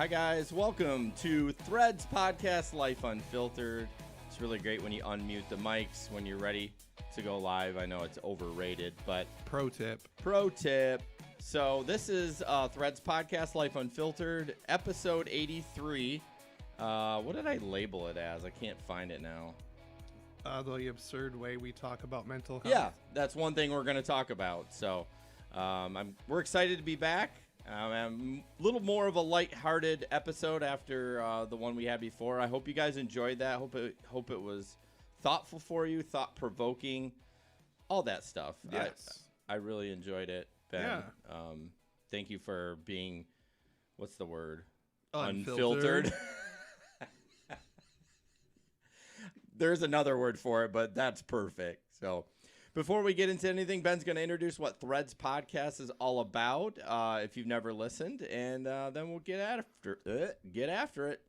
Hi guys, welcome to Threads Podcast Life Unfiltered. It's really great when you unmute the mics when you're ready to go live. I know it's overrated, but Pro tip. So this is Threads Podcast Life Unfiltered, episode 83. What did I label it as? I can't find it now. The absurd way we talk about mental health. Yeah, that's one thing we're going to talk about. So we're excited to be back. A little more of a lighthearted episode after the one we had before. I hope you guys enjoyed that. Hope it was thoughtful for you, thought-provoking, all that stuff. Yes. I really enjoyed it, Ben. Yeah. Thank you for being, what's the word? Unfiltered. There's another word for it, but that's perfect. So before we get into anything, Ben's going to introduce what Threads Podcast is all about, if you've never listened, and then we'll get after it.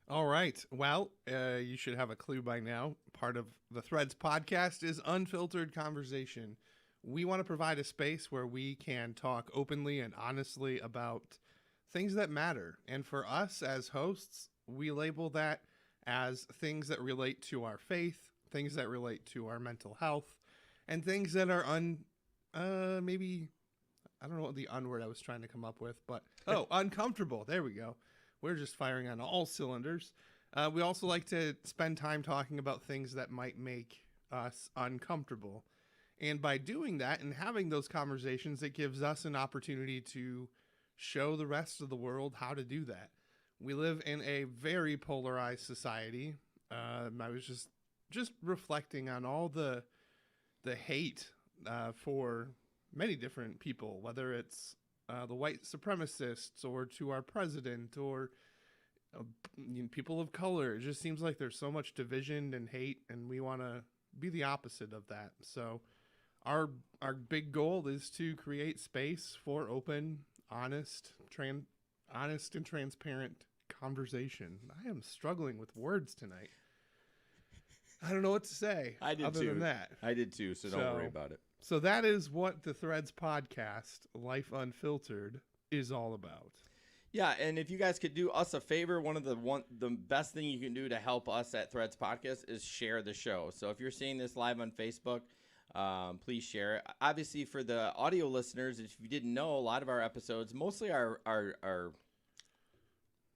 All right. Well, you should have a clue by now. Part of the Threads Podcast is unfiltered conversation. We want to provide a space where we can talk openly and honestly about things that matter. And for us as hosts, we label that as things that relate to our faith, things that relate to our mental health, and things that are maybe, I don't know what the word I was trying to come up with, but, uncomfortable. There we go. We're just firing on all cylinders. We also like to spend time talking about things that might make us uncomfortable. And by doing that and having those conversations, it gives us an opportunity to show the rest of the world how to do that. We live in a very polarized society. I was just reflecting on all the hate for many different people, whether it's the white supremacists or to our president or people of color. It just seems like there's so much division and hate, and we want to be the opposite of that. So our big goal is to create space for open, honest and transparent conversation. I am struggling with words tonight. I don't know what to say. I did other too. than that. I did too, so don't worry about it. So that is what the Threads Podcast, Life Unfiltered, is all about. Yeah, and if you guys could do us a favor, the best thing you can do to help us at Threads Podcast is share the show. So if you're seeing this live on Facebook, please share it. Obviously, for the audio listeners, if you didn't know, a lot of our episodes, mostly our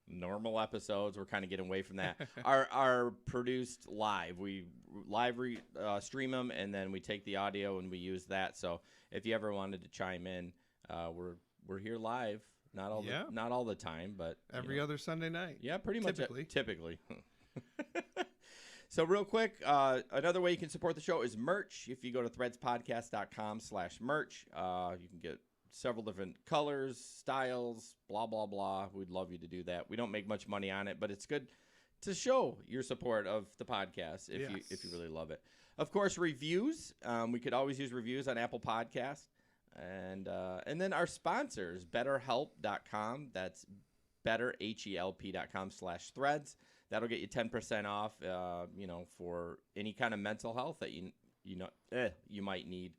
normal episodes, we're kind of getting away from that, are produced live. We live stream them, and then we take the audio and we use that. So if you ever wanted to chime in, we're here live. Not all the time, but every other Sunday night. Yeah, pretty much. Typically. So real quick, another way you can support the show is merch. If you go to threadspodcast.com/merch, you can get several different colors, styles, blah, blah, blah. We'd love you to do that. We don't make much money on it, but it's good to show your support of the podcast if you really love it. Of course, reviews. We could always use reviews on Apple Podcasts. And then our sponsors, betterhelp.com. That's betterhelp.com/threads. That'll get you 10% off, for any kind of mental health that you might need.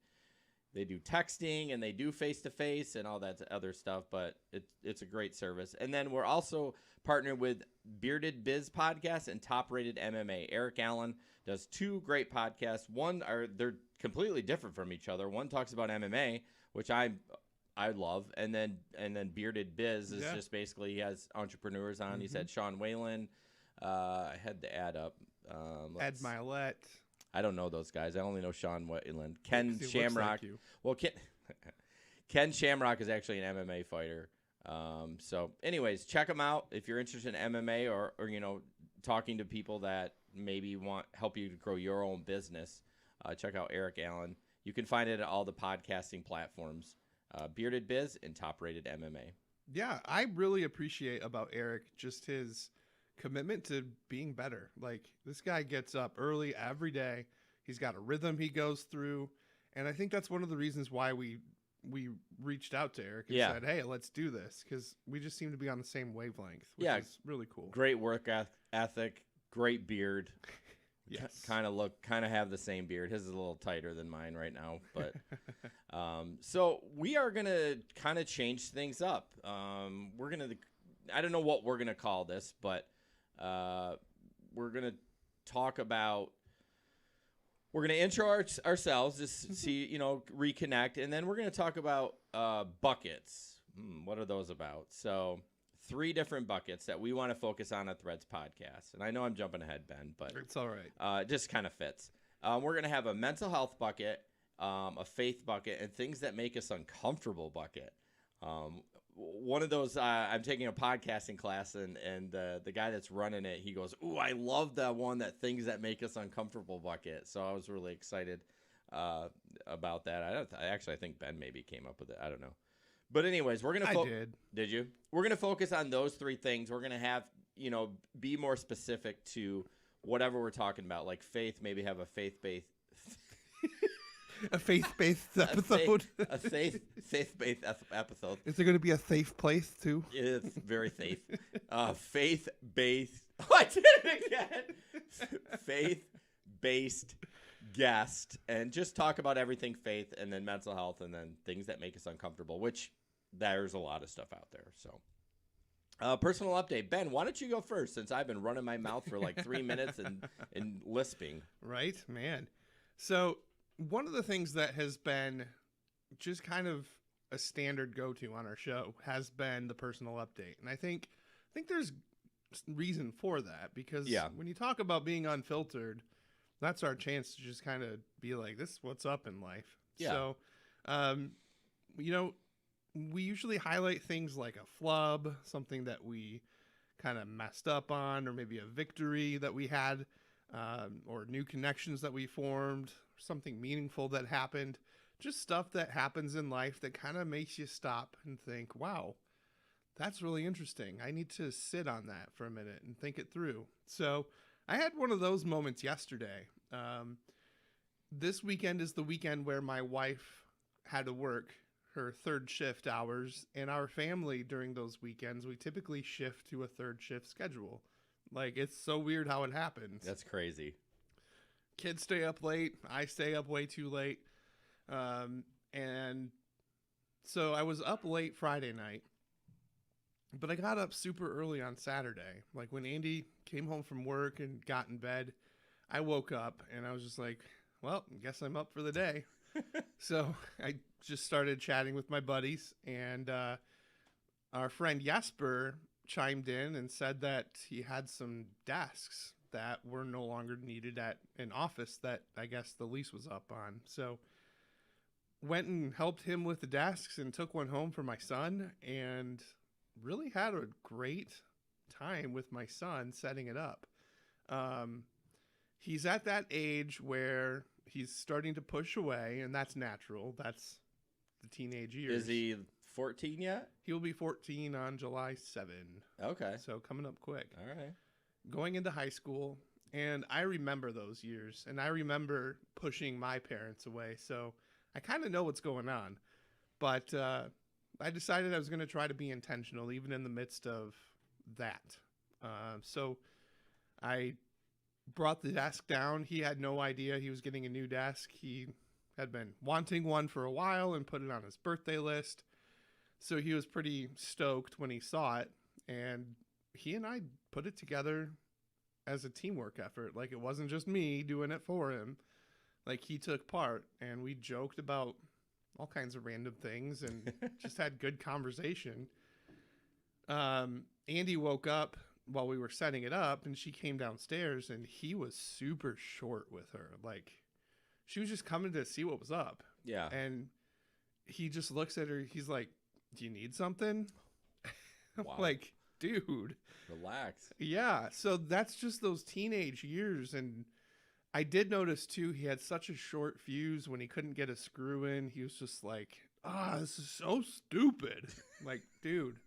They do texting and they do face-to-face and all that other stuff, but it's a great service. And then we're also partnered with Bearded Biz Podcast and Top Rated MMA. Eric Allen does two great podcasts. They're completely different from each other. One talks about MMA, which I love, and then Bearded Biz is just basically he has entrepreneurs on. Mm-hmm. He's had Sean Whalen. I had to add up. Ed Milet. I don't know those guys. I only know Sean Whalen. Ken Shamrock. Like well, Ken Shamrock is actually an MMA fighter. So anyways, check them out if you're interested in MMA or talking to people that maybe help you to grow your own business. Check out Eric Allen. You can find it at all the podcasting platforms. Bearded Biz and Top Rated MMA. Yeah, I really appreciate about Eric just his commitment to being better. Like, this guy gets up early every day. He's got a rhythm he goes through. And I think that's one of the reasons why we reached out to Eric and said, hey, let's do this. Because we just seem to be on the same wavelength, which is really cool. Great work ethic, great beard. Yes. Kind of have the same beard. His is a little tighter than mine right now. But so we are going to kind of change things up. We're going to I don't know what we're going to call this, but we're going to talk about, we're going to intro ourselves, just see, reconnect. And then we're going to talk about buckets. What are those about? So 3 different buckets that we want to focus on at Threads Podcast. And I know I'm jumping ahead, Ben, but it's all right. It just kind of fits. We're going to have a mental health bucket, a faith bucket, and things that make us uncomfortable bucket. One of those, I'm taking a podcasting class, and the guy that's running it, he goes, "Ooh, I love that one, that things that make us uncomfortable bucket." So I was really excited about that. I think Ben maybe came up with it. I don't know. But anyways, we're going to... I did. Did you? We're going to focus on those 3 things. We're going to have, be more specific to whatever we're talking about. Like faith, maybe have a faith-based... A faith-based episode. A faith-based episode. Is there going to be a safe place, too? It's very safe. Faith-based... Oh, I did it again! Faith-based guest. And just talk about everything faith, and then mental health, and then things that make us uncomfortable, which there's a lot of stuff out there. So, personal update. Ben, why don't you go first, since I've been running my mouth for like 3 minutes and lisping. Right, man. So... one of the things that has been just kind of a standard go-to on our show has been the personal update. And I think there's reason for that, because when you talk about being unfiltered, that's our chance to just kind of be like, this is what's up in life. Yeah. So, we usually highlight things like a flub, something that we kind of messed up on, or maybe a victory that we had, or new connections that we formed, something meaningful that happened, just stuff that happens in life that kind of makes you stop and think, wow, that's really interesting. I need to sit on that for a minute and think it through. So I had one of those moments yesterday. This weekend is the weekend where my wife had to work her 3rd shift hours, and our family during those weekends, we typically shift to a 3rd shift schedule. Like, it's so weird how it happens. That's crazy. Kids stay up late. I stay up way too late. And so I was up late Friday night, but I got up super early on Saturday. Like, when Andy came home from work and got in bed, I woke up and I was just like, well, I guess I'm up for the day. So I just started chatting with my buddies, and our friend Jesper chimed in and said that he had some desks that were no longer needed at an office that I guess the lease was up on. So went and helped him with the desks and took one home for my son, and really had a great time with my son setting it up. He's at that age where he's starting to push away, and that's natural. That's the teenage years. Is he 14 yet? He'll be 14 on July 7. Okay. So coming up quick. All right. Going into high school, and I remember those years, and I remember pushing my parents away, so I kind of know what's going on. But I decided I was going to try to be intentional, even in the midst of that. So I brought the desk down. He had no idea he was getting a new desk. He had been wanting one for a while and put it on his birthday list. So he was pretty stoked when he saw it, and he and I put it together as a teamwork effort. Like, it wasn't just me doing it for him. Like, he took part, and we joked about all kinds of random things and just had good conversation. Andy woke up while we were setting it up, and she came downstairs, and he was super short with her. Like, she was just coming to see what was up. Yeah. And he just looks at her. He's like, do you need something? Wow. Like, dude, relax. Yeah. So that's just those teenage years. And I did notice too, he had such a short fuse when he couldn't get a screw in. He was just like, this is so stupid. Like, dude,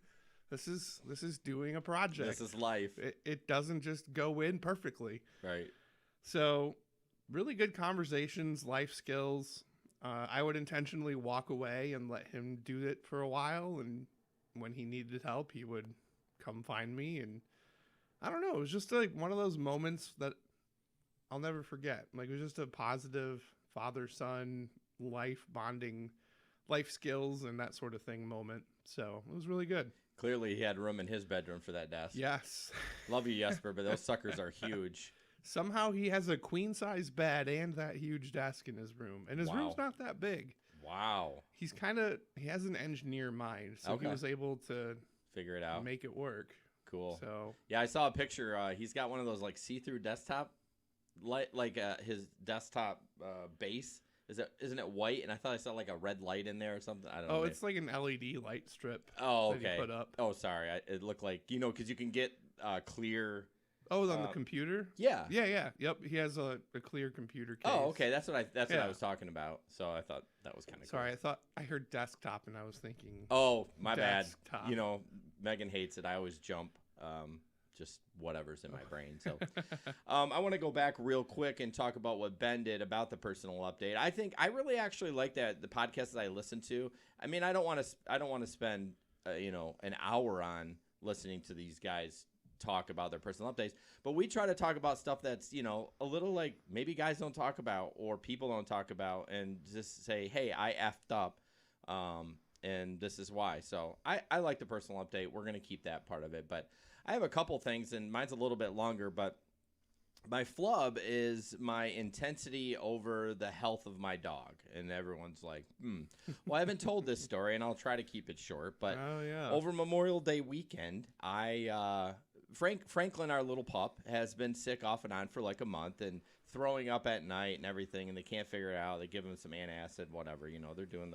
this is doing a project. This is life. It doesn't just go in perfectly. Right. So really good conversations, life skills. I would intentionally walk away and let him do it for a while. And when he needed help, he would come find me. And I don't know, it was just like one of those moments that I'll never forget. Like, it was just a positive father-son life bonding life skills and that sort of thing moment. So it was really good. Clearly, he had room in his bedroom for that desk. Yes. Love you, Jesper, but those suckers are huge. Somehow he has a queen size bed and that huge desk in his room. And his room's not that big. Wow. He has an engineer mind. So he was able to figure it out, make it work. Cool. So yeah, I saw a picture. He's got one of those like see-through desktop, his desktop base. Isn't it white? And I thought I saw like a red light in there or something. I don't know. Oh, it's like an LED light strip. Oh, okay. That he put up. Oh, sorry. It looked like, because you can get clear. Oh, on the computer? Yeah. Yeah. Yep. He has a clear computer case. Oh, okay. That's what I was talking about. So I thought that was kind of cool. Sorry, I thought I heard desktop and I was thinking. Oh, my desktop. bad. Megan hates it. I always jump. Just whatever's in my brain. So I want to go back real quick and talk about what Ben did about the personal update. I really actually like that the podcasts that I listen to. I mean, I don't want to spend an hour on listening to these guys talk about their personal updates, but we try to talk about stuff that's a little like maybe guys don't talk about or people don't talk about, and just say, hey, I effed up, and this is why. So I like the personal update. We're gonna keep that part of it, but I have a couple things, and mine's a little bit longer, but my flub is my intensity over the health of my dog. And everyone's like, Well, I haven't told this story, and I'll try to keep it short. But over Memorial Day weekend, Franklin, our little pup, has been sick off and on for like a month and throwing up at night and everything, and they can't figure it out. They give him some antacid, whatever. They're doing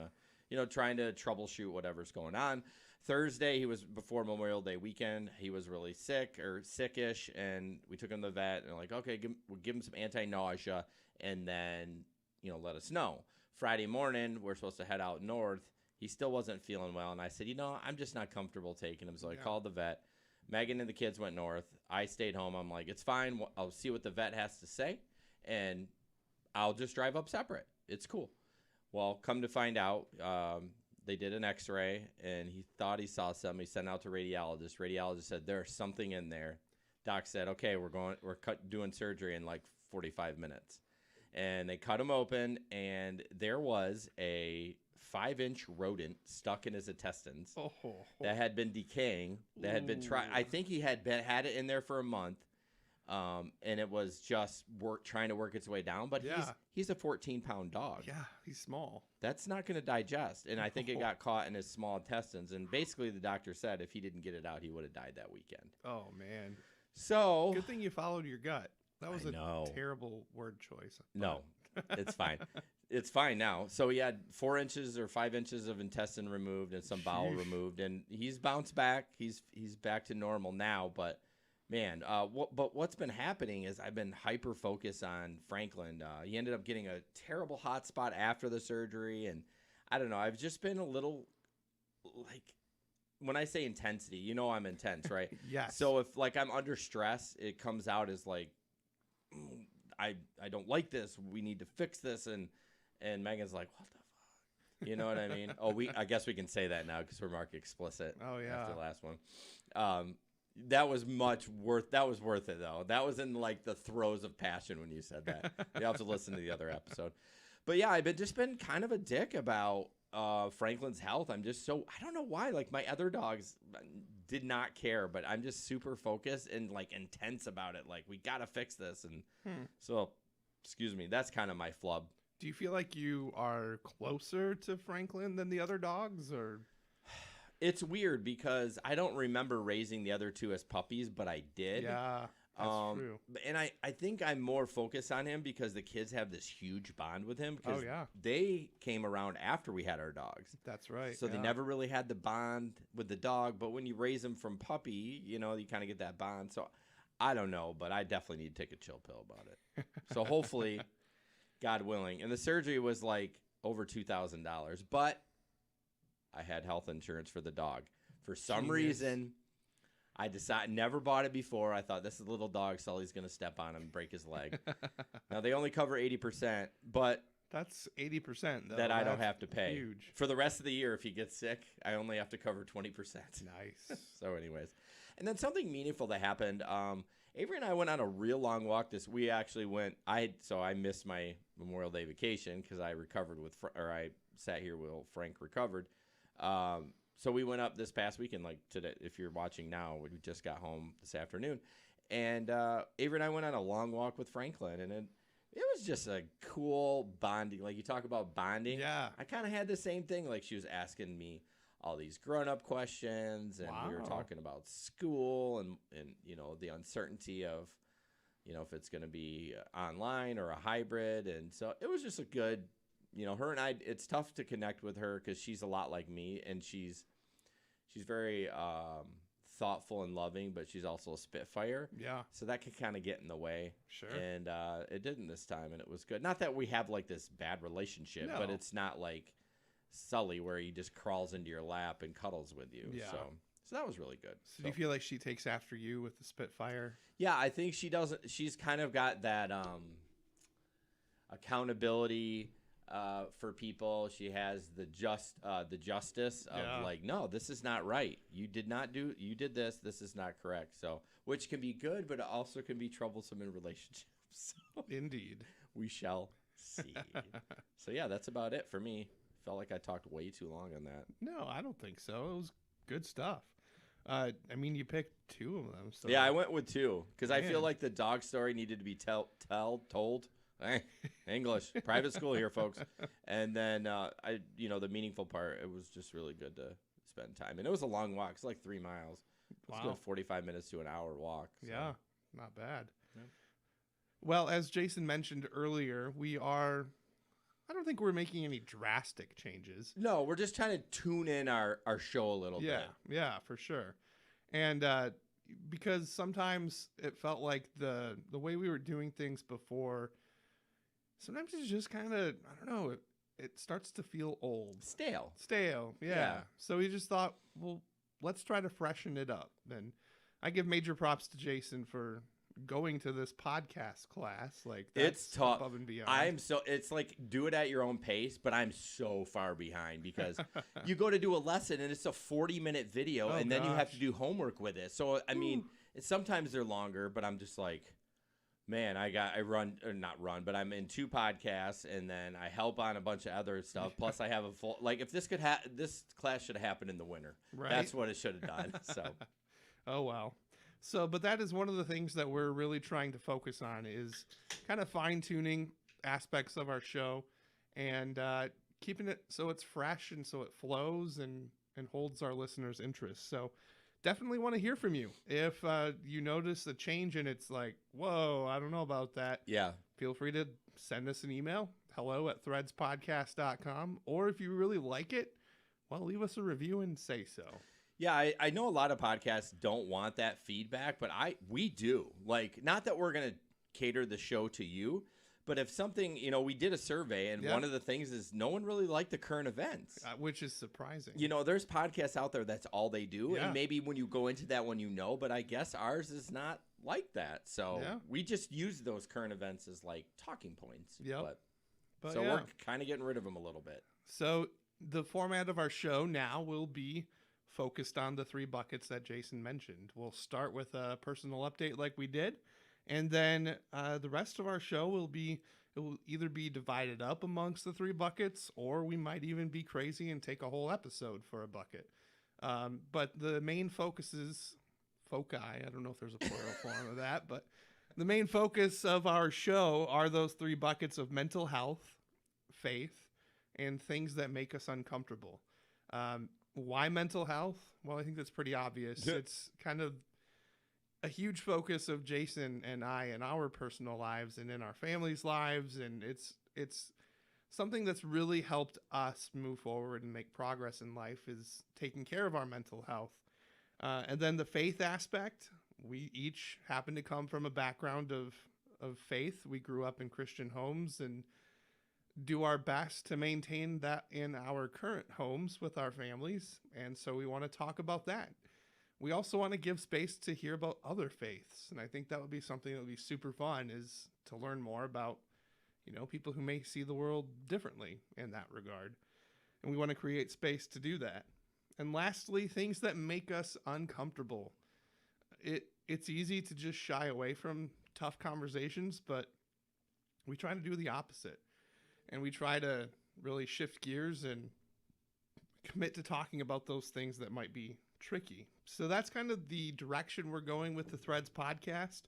trying to troubleshoot whatever's going on. Thursday, he was before Memorial Day weekend. He was really sick or sickish, and we took him to the vet. And they're like, okay, we'll give him some anti-nausea, and then let us know. Friday morning, we're supposed to head out north. He still wasn't feeling well, and I said, I'm just not comfortable taking him. So I called the vet. Megan and the kids went north. I stayed home. I'm like, it's fine. I'll see what the vet has to say, and I'll just drive up separate. It's cool. Well, come to find out, they did an x-ray, and he thought he saw something. He sent out to radiologist. Radiologist said, there's something in there. Doc said, okay, we're doing surgery in like 45 minutes. And they cut him open, and there was a 5-inch rodent stuck in his intestines that had been decaying, that had been I think he had had it in there for a month. And it was just trying to work its way down, but he's a 14-pound dog. Yeah, he's small. That's not going to digest, and I think it got caught in his small intestines. And basically, the doctor said if he didn't get it out, he would have died that weekend. Oh man! So good thing you followed your gut. That was a terrible word choice. No, it's fine. It's fine now. So he had 4 inches or 5 inches of intestine removed and some bowel removed, and he's bounced back. He's back to normal now, but. Man, what's been happening is I've been hyper-focused on Franklin. He ended up getting a terrible hot spot after the surgery, and I don't know. I've just been a little, like, when I say intensity, I'm intense, right? Yes. So if, like, I'm under stress, it comes out as, like, I don't like this. We need to fix this, and Megan's like, what the fuck? You know what I mean? I guess we can say that now because we're marked explicit. Oh, yeah. After the last one. That was worth it though. That was in like the throes of passion when you said that. You have to listen to the other episode. But yeah, I've just been kind of a dick about Franklin's health. I don't know why. Like my other dogs did not care, but I'm just super focused and like intense about it. Like we gotta fix this, and so excuse me. That's kind of my flub. Do you feel like you are closer to Franklin than the other dogs, or? It's weird because I don't remember raising the other two as puppies, but I did. Yeah, that's true. And I think I'm more focused on him because the kids have this huge bond with him. Because they came around after we had our dogs. That's right. So they never really had the bond with the dog. But when you raise them from puppy, you kind of get that bond. So I don't know, but I definitely need to take a chill pill about it. So hopefully, God willing. And the surgery was like over $2,000. But I had health insurance for the dog. For some reason, I never bought it before. I thought, this is a little dog. Sully's going to step on him and break his leg. Now, they only cover 80%, but that's 80%, though. That I don't have to pay. Huge. For the rest of the year, if he gets sick, I only have to cover 20%. Nice. So anyways. And then something meaningful that happened, Avery and I went on a real long walk. We actually went. I missed my Memorial Day vacation because I recovered I sat here while Frank recovered. So we went up this past weekend, like today. If you're watching now, we just got home this afternoon, and Avery and I went on a long walk with Franklin, and it was just a cool bonding. Like you talk about bonding. Yeah. I kind of had the same thing. Like she was asking me all these grown-up questions, and we were talking about school and the uncertainty of if it's going to be online or a hybrid. And so it was just a good, her and I, it's tough to connect with her because she's a lot like me, and she's very thoughtful and loving, but she's also a spitfire. Yeah. So that could kind of get in the way. Sure. And it didn't this time, and it was good. Not that we have like this bad relationship, but it's not like Sully where he just crawls into your lap and cuddles with you. Yeah. So that was really good. So do you feel like she takes after you with the Spitfire? Yeah, I think she doesn't. She's kind of got that accountability for people. She has the justice of like, no, this is not right. You did this. This is not correct. So, which can be good, but it also can be troublesome in relationships. So, indeed. We shall see. So yeah, that's about it for me. Felt like I talked way too long on that. No, I don't think so. It was good stuff. I mean, you picked two of them. So. Yeah, I went with two because I feel like the dog story needed to be told. English, private school here, folks. And then the meaningful part. It was just really good to spend time, and it was a long walk. It's like 3 miles. It's a good 45 minutes to an hour walk. So. Yeah, not bad. Yeah. Well, as Jason mentioned earlier, I don't think we're making any drastic changes. No, we're just trying to tune in our show a little bit. Yeah, for sure. And because sometimes it felt like the way we were doing things before, sometimes it's just kind of, I don't know, it starts to feel old. Stale, yeah. So we just thought, well, let's try to freshen it up. And I give major props to Jason for going to this podcast class. Like, that's it's tough above and beyond. It's like do it at your own pace, but I'm so far behind because you go to do a lesson and it's a 40-minute video and then you have to do homework with it. So I mean, sometimes they're longer, but I'm just like, man, but I'm in 2 podcasts and then I help on a bunch of other stuff. Plus I have a full, like if this class should have happened in the winter. Right. That's what it should have done. So. Oh, wow. So, but that is one of the things that we're really trying to focus on is kind of fine-tuning aspects of our show and keeping it so it's fresh and so it flows and holds our listeners' interest. So definitely want to hear from you. If you notice a change and it's like, whoa, I don't know about that. Yeah. Feel free to send us an email, hello@threadspodcast.com. Or if you really like it, well, leave us a review and say so. Yeah, I know a lot of podcasts don't want that feedback, but we do. Like, not that we're going to cater the show to you, but if something, we did a survey, and one of the things is no one really liked the current events. Which is surprising. There's podcasts out there that's all they do, and maybe when you go into that one, but I guess ours is not like that. So we just use those current events as, like, talking points. Yep. So we're kind of getting rid of them a little bit. So the format of our show now will be focused on the 3 buckets that Jason mentioned. We'll start with a personal update like we did, and then the rest of our show will either be divided up amongst the 3 buckets, or we might even be crazy and take a whole episode for a bucket. But the main foci, I don't know if there's a plural form of that, but the main focus of our show are those 3 buckets of mental health, faith, and things that make us uncomfortable. Why mental health? Well, I think that's pretty obvious. It's kind of a huge focus of Jason and I in our personal lives and in our families' lives, and it's something that's really helped us move forward and make progress in life is taking care of our mental health. And then the faith aspect, we each happen to come from a background of faith. We grew up in Christian homes and do our best to maintain that in our current homes with our families. And so we want to talk about that. We also want to give space to hear about other faiths. And I think that would be something that would be super fun, is to learn more about, people who may see the world differently in that regard. And we want to create space to do that. And lastly, things that make us uncomfortable. it's easy to just shy away from tough conversations, but we try to do the opposite. And we try to really shift gears and commit to talking about those things that might be tricky. So that's kind of the direction we're going with the Threads podcast.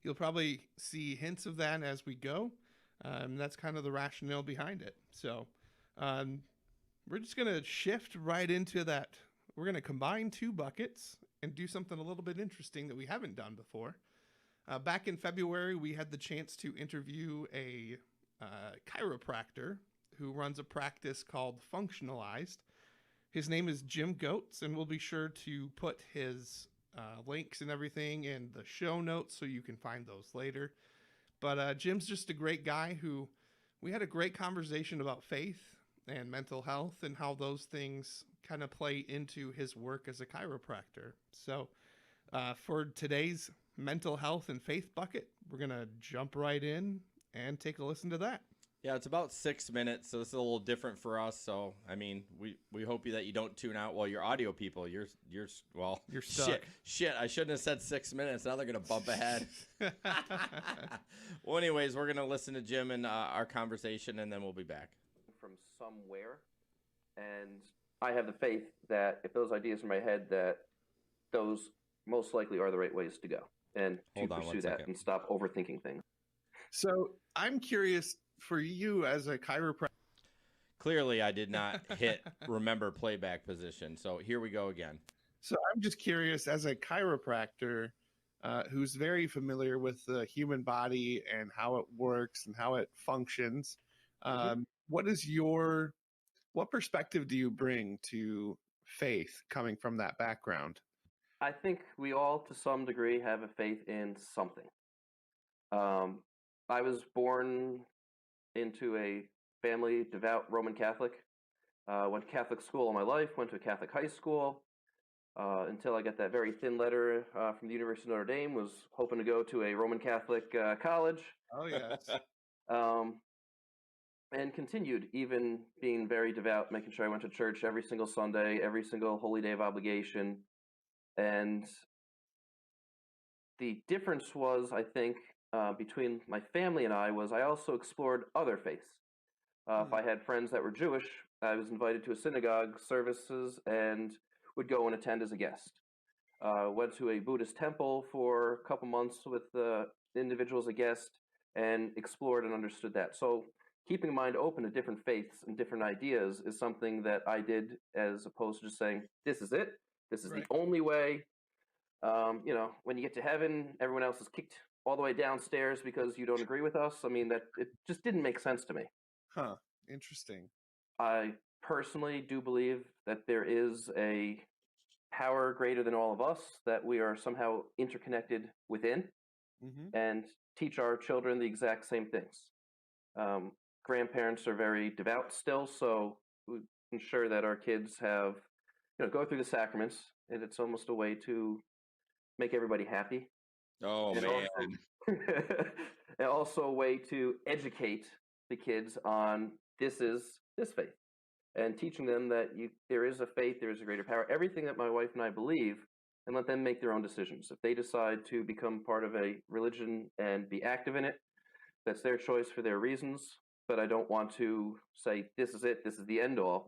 You'll probably see hints of that as we go. That's kind of the rationale behind it. So we're just going to shift right into that. We're going to combine two buckets and do something a little bit interesting that we haven't done before. Back in February, we had the chance to interview a chiropractor who runs a practice called Functionalized. His name is Jim Goetz, and we'll be sure to put his links and everything in the show notes so you can find those later. But Jim's just a great guy who we had a great conversation about faith and mental health and how those things kind of play into his work as a chiropractor. So for today's mental health and faith bucket, we're going to jump right in and take a listen to that. Yeah, it's about 6 minutes, so this is a little different for us. So, I mean, we hope that you don't tune out. Well, you're audio people. You're stuck. Shit, I shouldn't have said 6 minutes. Now they're going to bump ahead. Well, anyways, we're going to listen to Jim and our conversation, and then we'll be back. From somewhere, and I have the faith that if those ideas in my head, that those most likely are the right ways to go, and to pursue that and stop overthinking things. So I'm curious for you as a chiropractor. Clearly, I did not hit remember playback position. So here we go again. So I'm just curious as a chiropractor who's very familiar with the human body and how it works and how it functions. What perspective do you bring to faith coming from that background? I think we all, to some degree, have a faith in something. I was born into a family devout Roman Catholic. Went to Catholic school all my life, went to a Catholic high school until I got that very thin letter from the University of Notre Dame, was hoping to go to a Roman Catholic college. Oh, yes. And continued, even being very devout, making sure I went to church every single Sunday, every single holy day of obligation. And the difference was, I think, between my family and I was I also explored other faiths. If I had friends that were Jewish, I was invited to a synagogue services and would go and attend as a guest. Went to a Buddhist temple for a couple months with individuals as a guest and explored and understood that. So keeping in mind open to different faiths and different ideas is something that I did, as opposed to just saying, this is it. This is the only way. When you get to heaven, everyone else is kicked all the way downstairs because you don't agree with us. I mean, that it just didn't make sense to me. Huh. Interesting. I personally do believe that there is a power greater than all of us, that we are somehow interconnected within, and teach our children the exact same things. Grandparents are very devout still, so we ensure that our kids have, go through the sacraments, and it's almost a way to make everybody happy. Oh, and man. And also a way to educate the kids on this faith, and teaching them that there is a faith, there is a greater power, everything that my wife and I believe, and let them make their own decisions. If they decide to become part of a religion and be active in it, that's their choice for their reasons. But I don't want to say, this is it, this is the end all,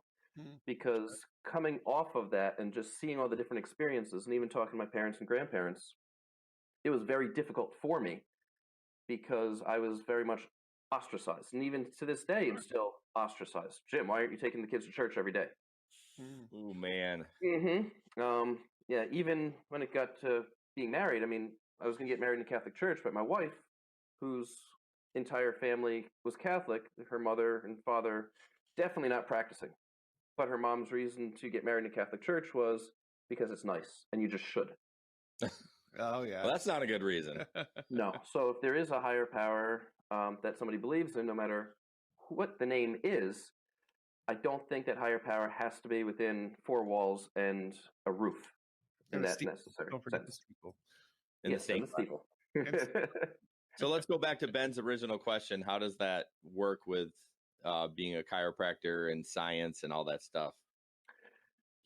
because coming off of that and just seeing all the different experiences, and even talking to my parents and grandparents, it was very difficult for me because I was very much ostracized. And even to this day, I'm still ostracized. Jim, why aren't you taking the kids to church every day? Oh, man. Yeah, even when it got to being married, I mean, I was going to get married in a Catholic church, but my wife, whose entire family was Catholic, her mother and father definitely not practicing. But her mom's reason to get married in a Catholic church was because it's nice and you just should. Oh, yeah. Well, that's not a good reason. No. So if there is a higher power that somebody believes in, no matter what the name is, I don't think that higher power has to be within four walls and a roof in that necessary sense. In the steeple. So let's go back to Ben's original question. How does that work with being a chiropractor and science and all that stuff?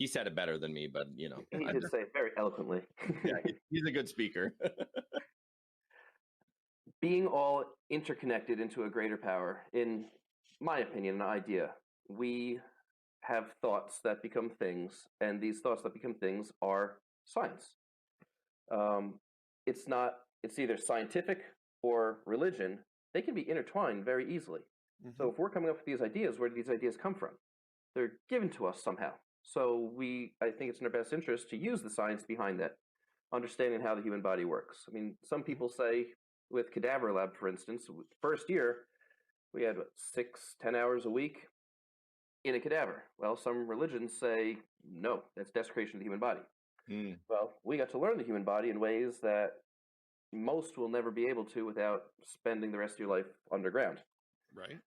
He said it better than me, but He did say it very eloquently. Yeah, he's a good speaker. Being all interconnected into a greater power, in my opinion, an idea. We have thoughts that become things, and these thoughts that become things are science. It's either scientific or religion. They can be intertwined very easily. Mm-hmm. So if we're coming up with these ideas, where do these ideas come from? They're given to us somehow. So I think it's in our best interest to use the science behind that, understanding how the human body works. I mean, some people say with Cadaver Lab, for instance, first year, we had 6-10 hours a week in a cadaver. Well, some religions say, no, that's desecration of the human body. Mm. Well, we got to learn the human body in ways that most will never be able to without spending the rest of your life underground. Right.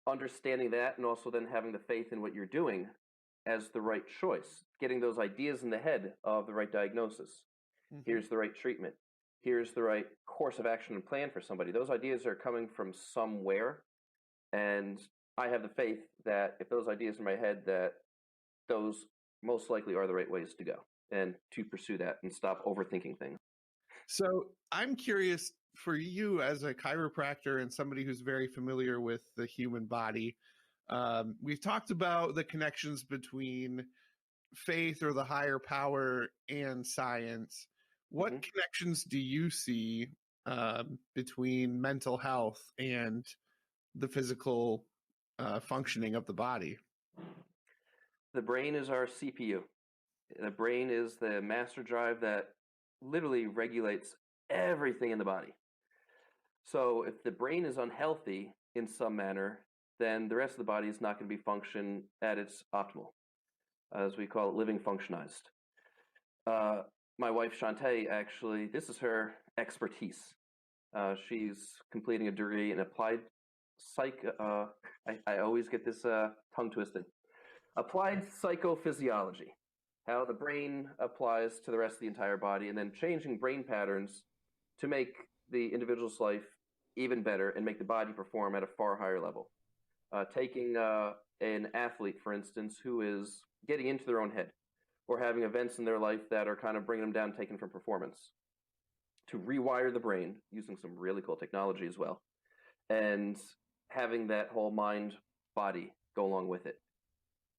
Understanding that, and also then having the faith in what you're doing as the right choice, getting those ideas in the head of the right diagnosis. Mm-hmm. Here's the right treatment. Here's the right course of action and plan for somebody. Those ideas are coming from somewhere, and I have the faith that if those ideas in my head, that those most likely are the right ways to go, and to pursue that and stop overthinking things. So I'm curious, for you as a chiropractor and somebody who's very familiar with the human body, we've talked about the connections between faith or the higher power and science. What Mhm. connections do you see between mental health and the physical functioning of the body? The brain is our CPU. The brain is the master drive that literally regulates everything in the body. So if the brain is unhealthy in some manner, then the rest of the body is not going to be function at its optimal, as we call it, living functionized. My wife Shantae, actually, this is her expertise. She's completing a degree in applied psych. I always get this tongue twisted. Applied psychophysiology, how the brain applies to the rest of the entire body, and then changing brain patterns to make the individual's life even better and make the body perform at a far higher level. Taking an athlete, for instance, who is getting into their own head or having events in their life that are kind of bringing them down, taken from performance, to rewire the brain using some really cool technology as well, and having that whole mind body go along with it.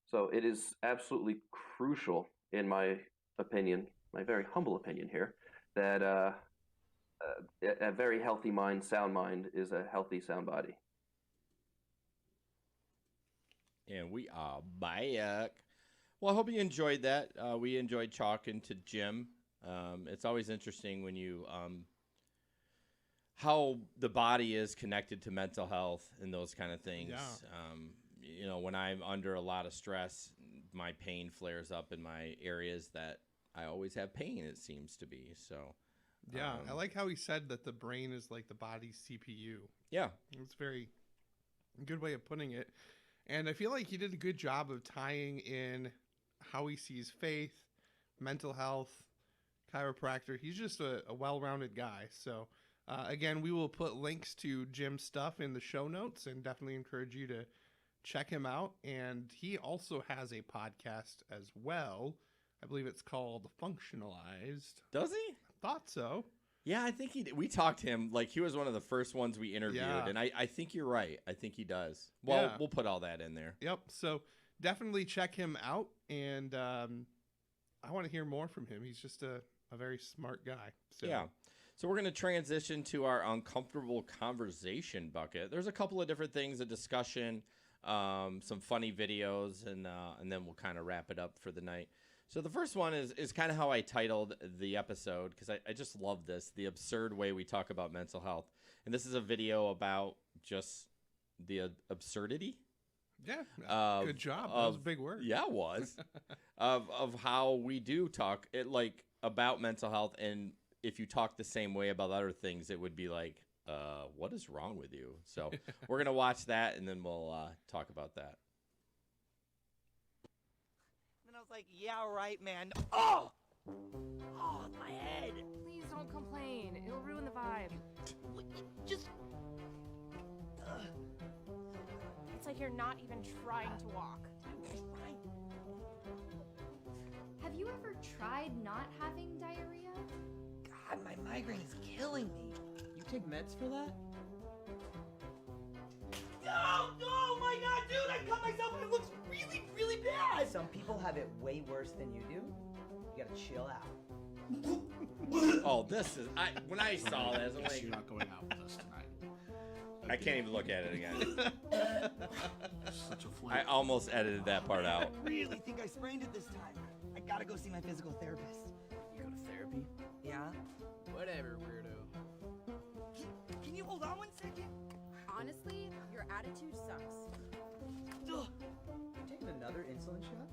So it is absolutely crucial, in my opinion, my very humble opinion here, that a very healthy mind, sound mind, is a healthy, sound body. And we are back. Well, I hope you enjoyed that. We enjoyed talking to Jim. It's always interesting when you how the body is connected to mental health and those kind of things. Yeah. When I'm under a lot of stress, my pain flares up in my areas that I always have pain, it seems to be. So, yeah, I like how he said that the brain is like the body's CPU. Yeah. It's a very good way of putting it. And I feel like he did a good job of tying in how he sees faith, mental health, chiropractor. He's just a well-rounded guy. So, again, we will put links to Jim's stuff in the show notes and definitely encourage you to check him out. And he also has a podcast as well. I believe it's called Functionalized. Does he? Thought so. Yeah, I think he did. We talked to him. Like, he was one of the first ones we interviewed. Yeah. And I think you're right. I think he does. Well, Yeah. We'll put all that in there. Yep. So definitely check him out. And I want to hear more from him. He's just a very smart guy. So. Yeah. So we're going to transition to our uncomfortable conversation bucket. There's a couple of different things, a discussion, some funny videos, and then we'll kind of wrap it up for the night. So the first one is kind of how I titled the episode, because I just love this, the absurd way we talk about mental health. And this is a video about just the absurdity. Yeah, good job. That was a big word. Yeah, it was. of how we do talk about mental health, and if you talk the same way about other things, it would be like, what is wrong with you? So we're going to watch that, and then we'll talk about that. And I was like, yeah, right, man. Oh, my head. Please don't complain. It'll ruin the vibe. Just... It's like you're not even trying to walk. tried not having diarrhea? God, my migraine is killing me. You take meds for that? No, oh my God, dude, I cut myself and it looks really, really bad. Some people have it way worse than you do. You gotta chill out. Oh, this is when I saw this, I'm Guess like, you're not going out with us tonight. I can't even look at it again. Such a flame. I almost edited that part out. I really think I sprained it this time. I gotta go see my physical therapist. You go to therapy? Yeah? Whatever, weirdo. Can you hold on 1 second? Honestly, your attitude sucks. Ugh. You taking another insulin shot?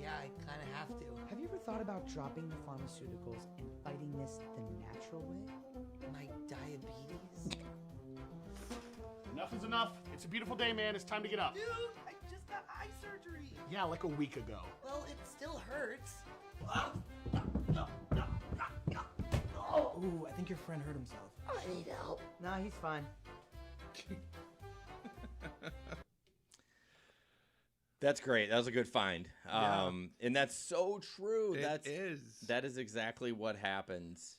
Yeah, I kind of have to. Have you ever thought about dropping the pharmaceuticals and fighting this the natural way? My diabetes? Enough is enough. It's a beautiful day, man. It's time to get up. Dude, I just got eye surgery. Yeah, like a week ago. Well, it still hurts. Ooh, I think your friend hurt himself. I need help. Nah, he's fine. That's great. That was a good find. Yeah. And that's so true. It is. That is exactly what happens.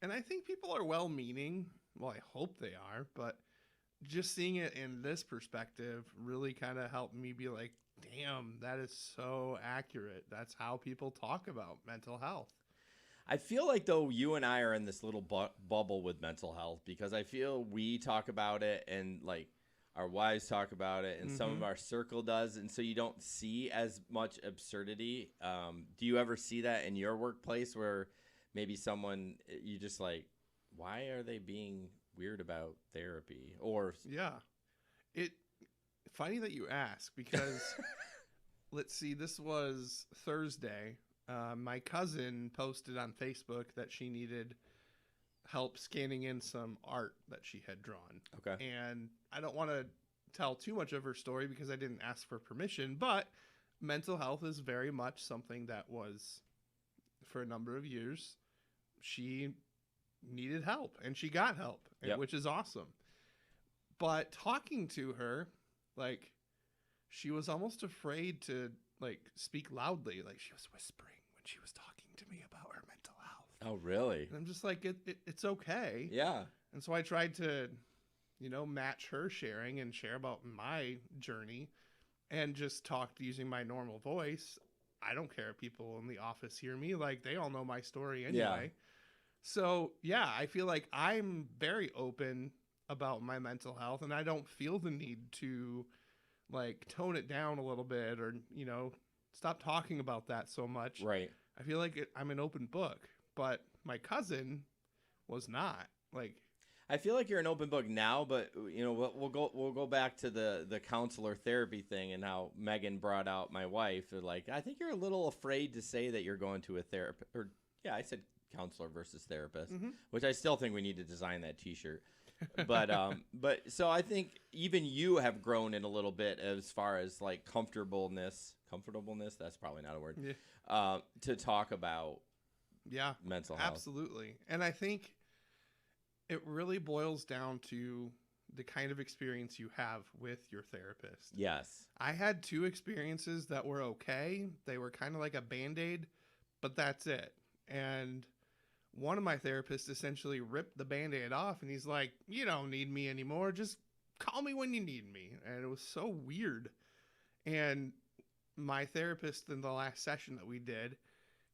And I think people are well-meaning. Well, I hope they are, but just seeing it in this perspective really kind of helped me be like, damn, that is so accurate. That's how people talk about mental health. I feel like, though, you and I are in this little bubble with mental health because I feel we talk about it and, like, our wives talk about it and some of our circle does. And so you don't see as much absurdity. Do you ever see that in your workplace where maybe someone, you just like, why are they being weird about therapy? Or Yeah. Funny that you ask because let's see, this was Thursday. My cousin posted on Facebook that she needed help scanning in some art that she had drawn. Okay. And I don't want to tell too much of her story because I didn't ask for permission, but mental health is very much something that was, for a number of years, she needed help and she got help, Yep. which is awesome. But talking to her, like, she was almost afraid to, like, speak loudly. Like, she was whispering when she was talking to me about her mental health. Oh, really? And I'm just like, it's okay. Yeah. And so I tried to, match her sharing and share about my journey and just talked using my normal voice. I don't care if people in the office hear me. Like, they all know my story anyway. Yeah. So, yeah, I feel like I'm very open about my mental health and I don't feel the need to, like, tone it down a little bit or, stop talking about that so much. Right. I feel like I'm an open book, but my cousin was not. Like, I feel like you're an open book now, but we'll go back to the counselor therapy thing and how Megan brought out my wife. They're like, I think you're a little afraid to say that you're going to a therapist. Or yeah, I said counselor versus therapist, which I still think we need to design that T-shirt. But so I think even you have grown in a little bit as far as like comfortableness. That's probably not a word. Yeah. To talk about Yeah, mental health. absolutely. And I think it really boils down to the kind of experience you have with your therapist. Yes. I had 2 experiences that were okay. They were kind of like a Band-Aid, but that's it. And one of my therapists essentially ripped the Band-Aid off and he's like, you don't need me anymore. Just call me when you need me. And it was so weird. And my therapist in the last session that we did,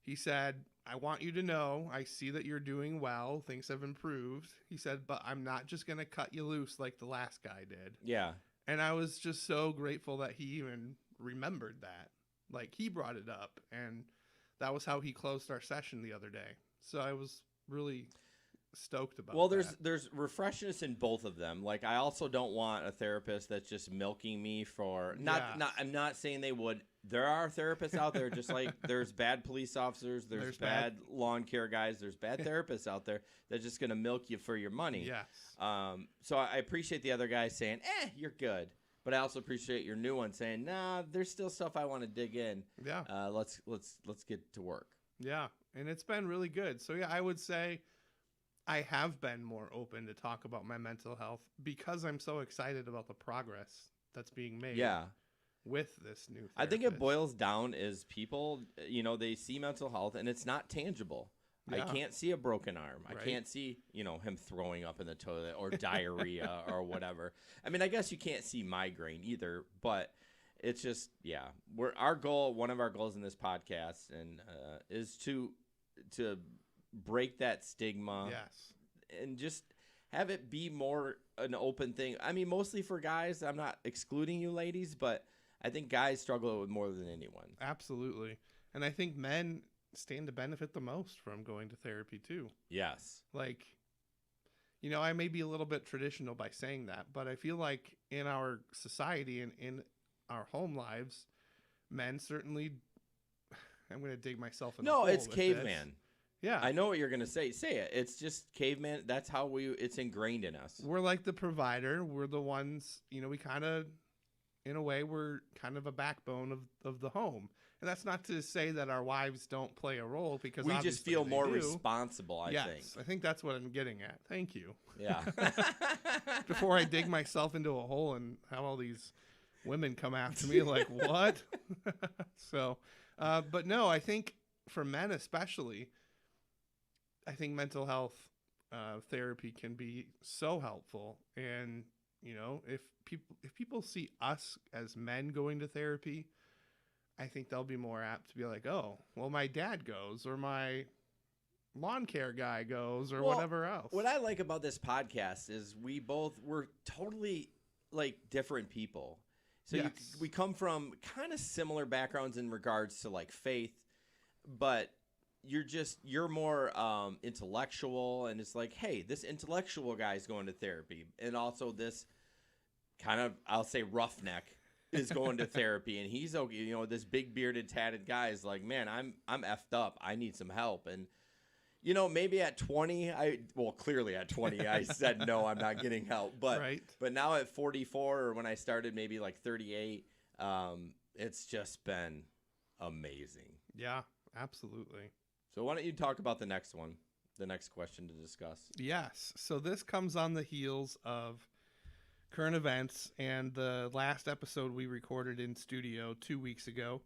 he said, I want you to know, I see that you're doing well. Things have improved. He said, but I'm not just going to cut you loose like the last guy did. Yeah. And I was just so grateful that he even remembered that. Like, he brought it up. And that was how he closed our session the other day. So I was really stoked about that. There's refreshness in both of them. Like, I also don't want a therapist that's just milking me for I'm not saying they would. There are therapists out there, just like there's bad police officers, there's bad lawn care guys, there's bad therapists out there that's just going to milk you for your money. Yes. So I appreciate the other guy saying, you're good. But I also appreciate your new one saying, nah, there's still stuff I want to dig in. Yeah. Let's get to work. Yeah. And it's been really good. So, yeah, I would say I have been more open to talk about my mental health because I'm so excited about the progress that's being made. Yeah. with this new I think it therapist. boils down is people, they see mental health and it's not tangible. I Yeah. can't see a broken arm. I Right. can't see, him throwing up in the toilet or diarrhea or whatever. I mean, I guess you can't see migraine either, but it's just, one of our goals in this podcast is to break that stigma Yes. and just have it be more an open thing. I mean, mostly for guys. I'm not excluding you ladies, but I think guys struggle with more than anyone. Absolutely. And I think men stand to benefit the most from going to therapy too. Yes. Like, I may be a little bit traditional by saying that, but I feel like in our society and in our home lives, men certainly, I'm going to dig myself in a No, hole it's with caveman. this. Yeah. I know what you're going to say. Say it. It's just caveman. That's how it's ingrained in us. We're like the provider. We're the ones, we kind of, in a way, we're kind of a backbone of the home. And that's not to say that our wives don't play a role, because We just obviously feel they more do. responsible, I think. Yes, I think that's what I'm getting at. Thank you. Yeah. Before I dig myself into a hole and have all these women come after me like, what? So, but no, I think for men especially, I think mental health therapy can be so helpful. And, if people see us as men going to therapy, I think they'll be more apt to be like, oh, well, my dad goes, or my lawn care guy goes, or Well, whatever else. What I like about this podcast is we're totally like different people. So Yes. we come from kind of similar backgrounds in regards to like faith, but you're more intellectual, and it's like, hey, this intellectual guy's going to therapy, and also this kind of, I'll say, roughneck is going to therapy, and he's okay. This big bearded tatted guy is like, man, I'm effed up. I need some help. And maybe at 20, clearly at 20, I said no, I'm not getting help. But Right. but now at 44, or when I started, maybe like 38, it's just been amazing. Yeah, absolutely. So why don't you talk about the next question to discuss? Yes. So this comes on the heels of current events and the last episode we recorded in studio 2 weeks ago.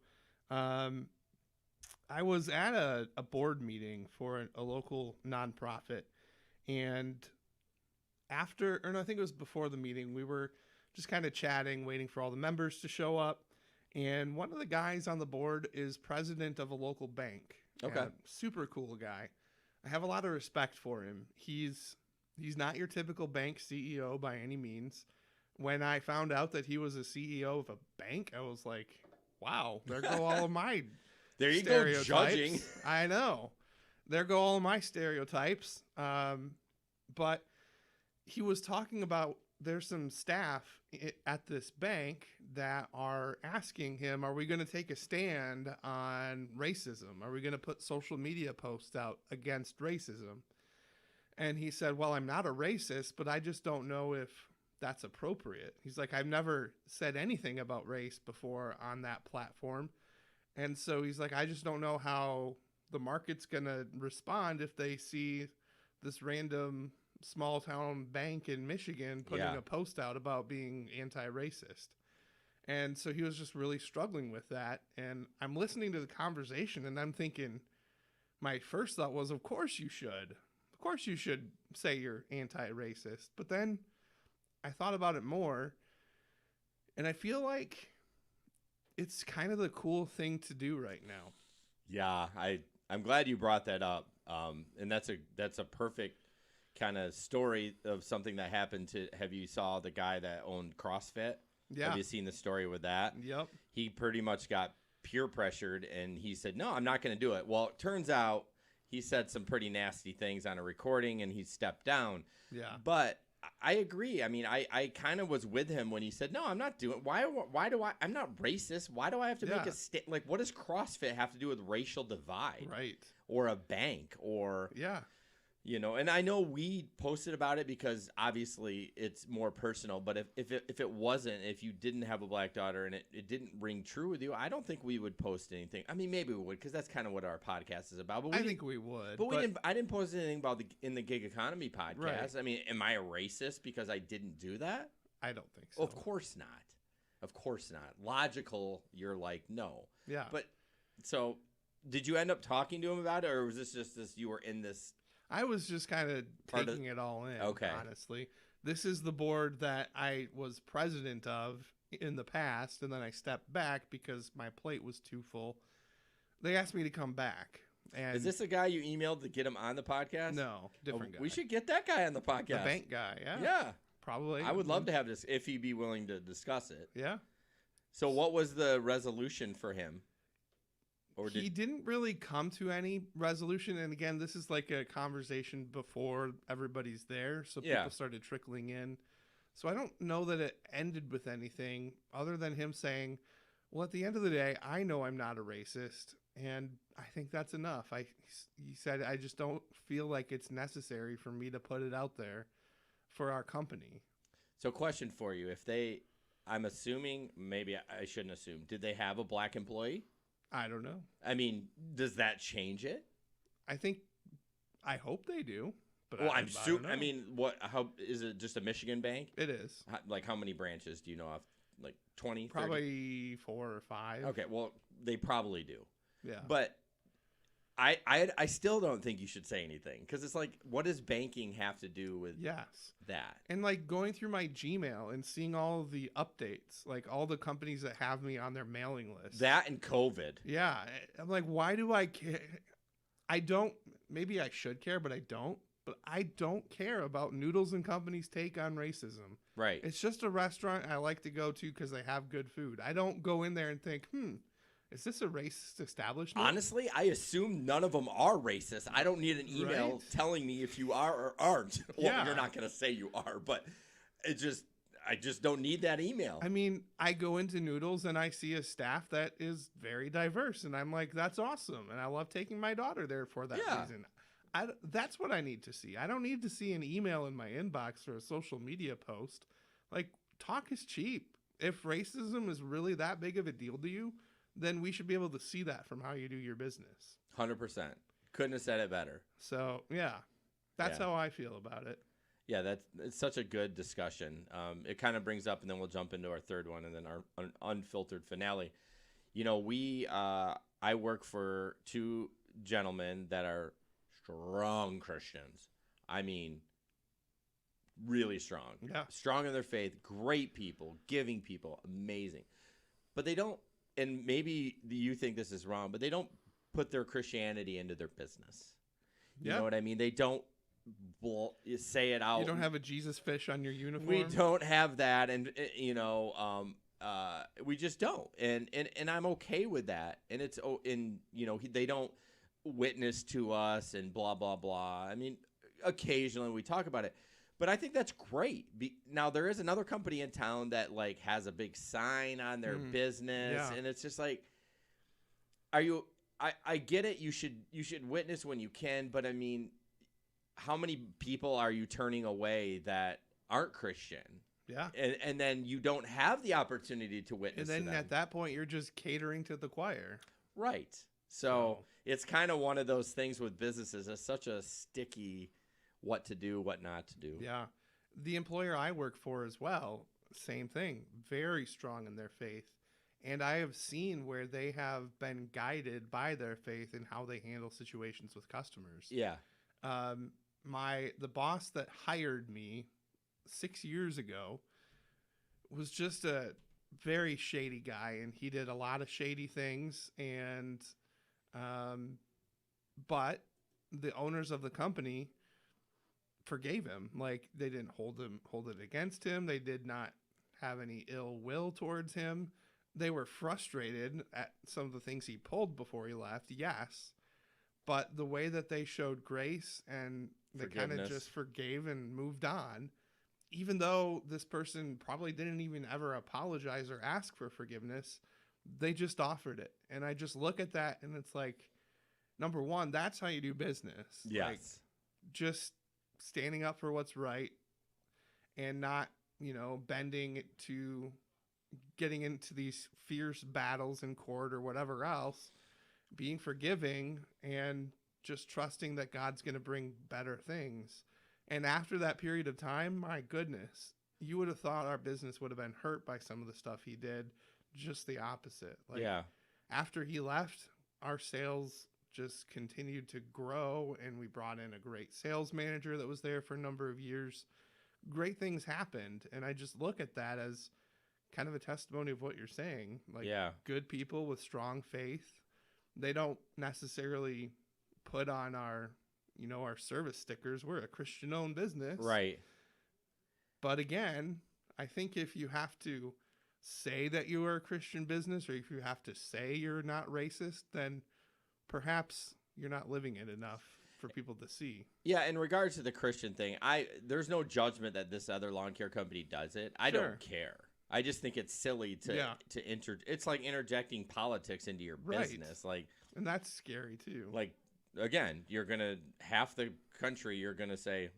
I was at a board meeting for a local nonprofit, and I think it was before the meeting, we were just kind of chatting, waiting for all the members to show up. And one of the guys on the board is president of a local bank. Okay. Super cool guy. I have a lot of respect for him. He's not your typical bank CEO by any means. When I found out that he was a CEO of a bank, I was like, wow, there go all of my There you go, stereotypes. judging. I know. There go all of my stereotypes. But he was talking about there's some staff at this bank that are asking him, are we going to take a stand on racism? Are we going to put social media posts out against racism? And he said, well, I'm not a racist, but I just don't know if that's appropriate. He's like, I've never said anything about race before on that platform. And so he's like, I just don't know how the market's going to respond if they see this random small town bank in Michigan putting Yeah. a post out about being anti-racist. And so he was just really struggling with that. And I'm listening to the conversation and I'm thinking, my first thought was, of course you should. Of course you should say you're anti-racist. But then I thought about it more, and I feel like it's kind of the cool thing to do right now. Yeah, I'm glad you brought that up. And that's a perfect kind of story of something that happened to. Have you saw the guy that owned CrossFit? Yeah. Have you seen the story with that? Yep. He pretty much got peer pressured, and he said, no, I'm not going to do it. Well, it turns out he said some pretty nasty things on a recording, and he stepped down. Yeah. But I agree. I mean, I kind of was with him when he said, no, I'm not doing it. Why do I? I'm not racist. Why do I have to make Yeah. a like, what does CrossFit have to do with racial divide? Right. Or a bank, or Yeah. and I know we posted about it because obviously it's more personal, but if it wasn't, if you didn't have a black daughter and it didn't ring true with you, I don't think we would post anything. I mean, maybe we would, because that's kind of what our podcast is about. But I think we would. But I didn't post anything about in the gig economy podcast. Right. I mean, am I a racist because I didn't do that? I don't think so. Of course not. Of course not. Logical, you're like, no. Yeah. But so did you end up talking to him about it, or was this just this you were in this? I was just kind of Part of- taking it all in, Okay. honestly. This is the board that I was president of in the past, and then I stepped back because my plate was too full. They asked me to come back. And Is this a guy you emailed to get him on the podcast? No, different guy. We should get that guy on the podcast. The bank guy, yeah. Yeah. Probably. I would love to have this if he'd be willing to discuss it. Yeah. So what was the resolution for him? Or He didn't really come to any resolution. And again, this is like a conversation before everybody's there. So Yeah. people started trickling in. So I don't know that it ended with anything other than him saying, well, at the end of the day, I know I'm not a racist. And I think that's enough. He said, I just don't feel like it's necessary for me to put it out there for our company. So question for you. I'm assuming, maybe I shouldn't assume, did they have a black employee? I don't know. I mean, does that change it? I hope they do. But Well, I don't know. I mean, how is it just a Michigan bank? It is. Like how many branches do you know of? Like 20, 30? Probably 4 or 5. Okay, well, they probably do. Yeah. But I still don't think you should say anything because it's like, what does banking have to do with Yes. that? And like going through my Gmail and seeing all of the updates, like all the companies that have me on their mailing list. That and COVID. Yeah. I'm like, why do I care? Maybe I should care, but I don't. But I don't care about Noodles and Company's take on racism. Right. It's just a restaurant I like to go to because they have good food. I don't go in there and think, is this a racist establishment? Honestly, I assume none of them are racist. I don't need an email Right. telling me if you are or aren't. Well, Yeah. you're not going to say you are, but I just don't need that email. I mean, I go into Noodles and I see a staff that is very diverse, and I'm like, that's awesome. And I love taking my daughter there for that Yeah. reason. That's what I need to see. I don't need to see an email in my inbox or a social media post. Like, talk is cheap. If racism is really that big of a deal to you, then we should be able to see that from how you do your business. 100%. Couldn't have said it better. So, yeah, that's Yeah. how I feel about it. Yeah, it's such a good discussion. It kind of brings up, and then we'll jump into our third one, and then our unfiltered finale. You know, I work for two gentlemen that are strong Christians. I mean, really strong. Yeah. Strong in their faith, great people, giving people, amazing. But they don't, and maybe you think this is wrong, but they don't put their Christianity into their business. You Yeah. know what I mean? They don't say it out. You don't have a Jesus fish on your uniform? We don't have that, and we just don't, and I'm okay with that. And they don't witness to us and blah blah blah. I mean, occasionally we talk about it, but I think that's great. Now there is another company in town that like has a big sign on their business, Yeah. and it's just like, I get it. You should witness when you can, but I mean, how many people are you turning away that aren't Christian? Yeah. And then you don't have the opportunity to witness And then to them. at that point, you're just catering to the choir. Right. So it's kind of one of those things with businesses. It's such a sticky what to do, what not to do. Yeah. The employer I work for as well, same thing. Very strong in their faith. And I have seen where they have been guided by their faith in how they handle situations with customers. Yeah. The boss that hired me 6 years ago was just a very shady guy, and he did a lot of shady things. And but the owners of the company forgave him. Like, they didn't hold it against him. They did not have any ill will towards him. They were frustrated at some of the things he pulled before he left, yes. But the way that they showed grace and they kind of Forgiveness. just forgave and moved on, even though this person probably didn't even ever apologize or ask for forgiveness, they just offered it. And I just look at that and it's like, number one, that's how you do business. Yes. Like, just standing up for what's right and not, bending it to getting into these fierce battles in court or whatever else, being forgiving and just trusting that God's going to bring better things. And after that period of time, my goodness, you would have thought our business would have been hurt by some of the stuff he did. Just the opposite. Like, yeah. after he left, our sales just continued to grow, and we brought in a great sales manager that was there for a number of years. Great things happened, and I just look at that as kind of a testimony of what you're saying. Like, good people with strong faith, they don't necessarily put on our service stickers. We're a Christian-owned business. Right. But again, I think if you have to say that you are a Christian business, or if you have to say you're not racist, then perhaps you're not living it enough for people to see. Yeah, in regards to the Christian thing, there's no judgment that this other lawn care company does it. I don't care. I just think it's silly to it's like interjecting politics into your business. Like, and that's scary too. Like, again, half the country you're gonna say,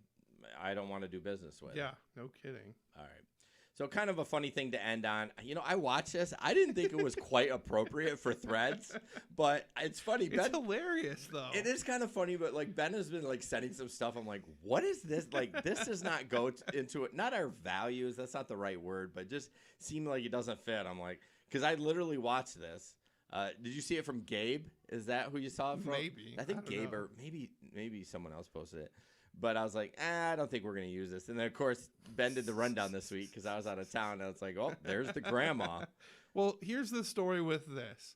I don't want to do business with. Yeah, no kidding. All right. So kind of a funny thing to end on. I watched this. I didn't think it was quite appropriate for Threads, but it's funny. It's hilarious, though. It is kind of funny, but like Ben has been like sending some stuff. I'm like, what is this? Like, this does not go into it. Not our values. That's not the right word, but just seemed like it doesn't fit. I'm like, because I literally watched this. Did you see it from Gabe? Is that who you saw it from? Maybe. I think Gabe or maybe someone else posted it. But I was like, I don't think we're going to use this. And then, of course, Ben did the rundown this week because I was out of town. And it's like, oh, there's the grandma. Well, here's the story with this.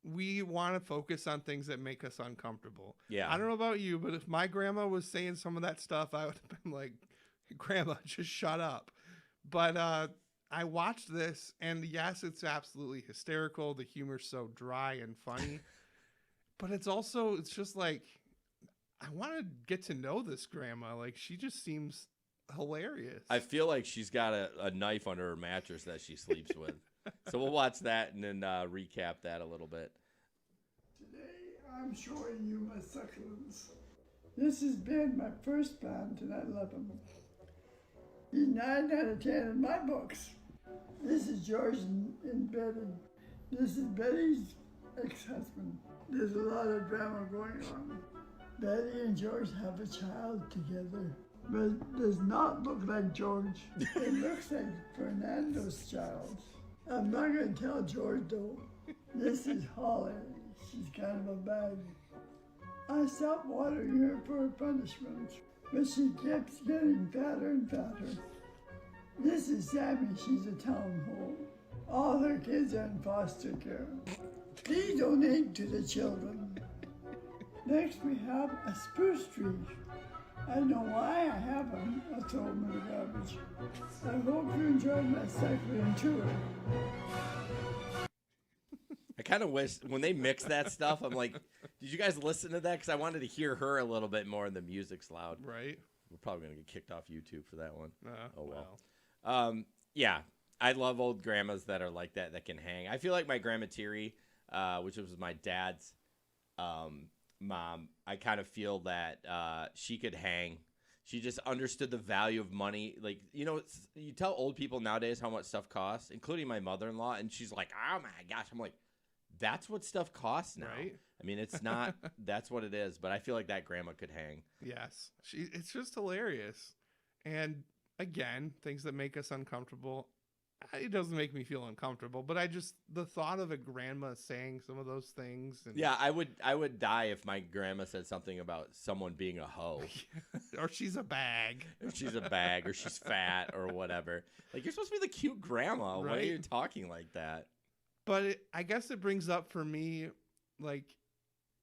We want to focus on things that make us uncomfortable. Yeah. I don't know about you, but if my grandma was saying some of that stuff, I would have been like, Grandma, just shut up. But I watched this, and yes, it's absolutely hysterical. The humor's so dry and funny. But it's just like, I want to get to know this grandma. Like, she just seems hilarious. I feel like she's got a knife under her mattress that she sleeps with. So we'll watch that and then recap that a little bit. Today, I'm showing you my succulents. This has been my first plant, and I love them. He's 9 out of 10 in my books. This is George and Betty. This is Betty's ex-husband. There's a lot of drama going on. Betty and George have a child together, but it does not look like George. It looks like Fernando's child. I'm not going to tell George, though. This is Holly. She's kind of a bag. I stopped watering her for punishment, but she keeps getting fatter and fatter. This is Sammy. She's a townhole. All her kids are in foster care. Please donate to the children. Next, we have a spruce tree. I don't know why I have them. I'll throw them in the garbage. I hope you enjoyed my cycling tour. I kind of wish when they mix that stuff, I'm like, did you guys listen to that? Because I wanted to hear her a little bit more and the music's loud. Right. We're probably going to get kicked off YouTube for that one. Oh, well. Well. I love old grandmas that are like that can hang. I feel like my grandma Thierry, which was my dad's mom, I kind of feel that she could hang. She just understood the value of money. Like, you tell old people nowadays how much stuff costs, including my mother-in-law, and she's like, oh my gosh. I'm like, that's what stuff costs now. Right? I mean, it's not, that's what it is, but I feel like that grandma could hang. Yes. It's just hilarious. And again, things that make us uncomfortable. It doesn't make me feel uncomfortable, but the thought of a grandma saying some of those things. And yeah, I would die if my grandma said something about someone being a hoe. Or she's a bag. Or she's a bag, or she's fat, or whatever. Like, you're supposed to be the cute grandma. Right? Why are you talking like that? But I guess it brings up for me, like,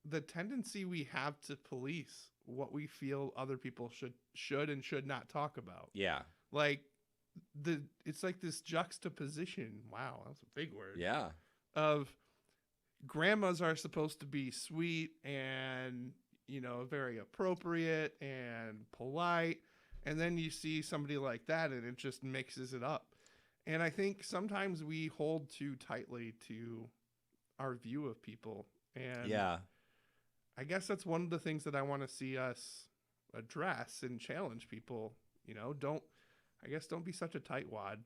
the tendency we have to police what we feel other people should and should not talk about. Yeah. Like, it's like this juxtaposition. Wow, that's a big word. Yeah. Of grandmas are supposed to be sweet and, very appropriate and polite. And then you see somebody like that and it just mixes it up. And I think sometimes we hold too tightly to our view of people. And yeah, I guess that's one of the things that I want to see us address and challenge people. Don't be such a tightwad.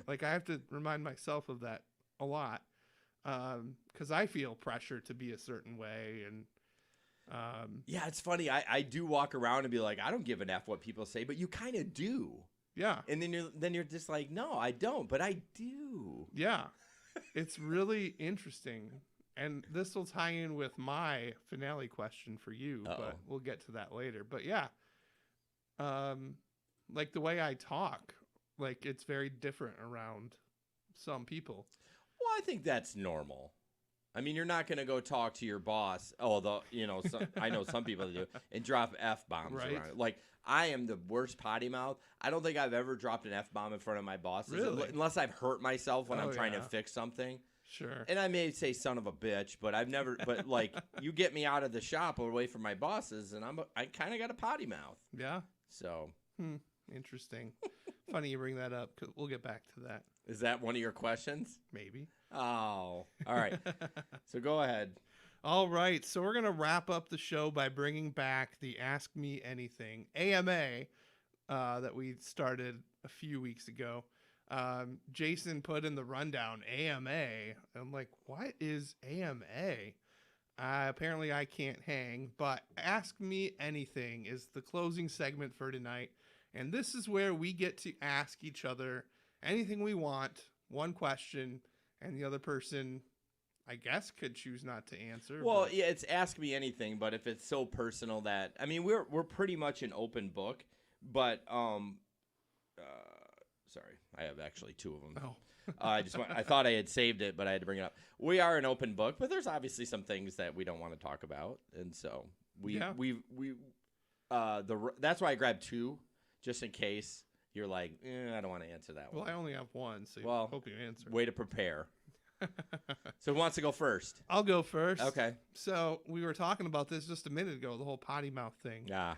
Like, I have to remind myself of that a lot because I feel pressure to be a certain way. And yeah, it's funny. I do walk around and be like, I don't give an F what people say, but you kind of do. Yeah. And then you're just like, no, I don't, but I do. Yeah. It's really interesting. And this will tie in with my finale question for you, but we'll get to that later. But yeah, like the way I talk, like it's very different around some people. Well, I think that's normal. I mean, you're not going to go talk to your boss, although, I know some people that do, and drop F-bombs Right. around. Like, I am the worst potty mouth. I don't think I've ever dropped an F-bomb in front of my bosses. Really? Unless I've hurt myself when Oh, I'm trying to yeah. fix something. Sure. And I may say son of a bitch, but I've never, but like, you get me out of the shop or away from my bosses, and I kind of got a potty mouth. Yeah. So. Interesting. Funny you bring that up. 'Cause we'll get back to that. Is that one of your questions? Maybe. Oh, all right. So go ahead. All right. So we're going to wrap up the show by bringing back the Ask Me Anything AMA that we started a few weeks ago. Jason put in the rundown AMA. I'm like, what is AMA? Apparently I can't hang, but Ask Me Anything is the closing segment for tonight. And this is where we get to ask each other anything we want, one question, and the other person, I guess, could choose not to answer. Well, but- yeah, it's ask me anything, but if it's so personal that, I mean, we're pretty much an open book, but sorry, I have actually two of them. Oh. I thought I had saved it, but I had to bring it up. We are an open book, but there's obviously some things that we don't want to talk about, and so that's why I grabbed two, just in case you're like, I don't want to answer that Well, one. I only have one, so Well, hope you answer. Way to prepare. So who wants to go first? I'll go first. Okay. So we were talking about this just a minute ago, the whole potty mouth thing. Yeah.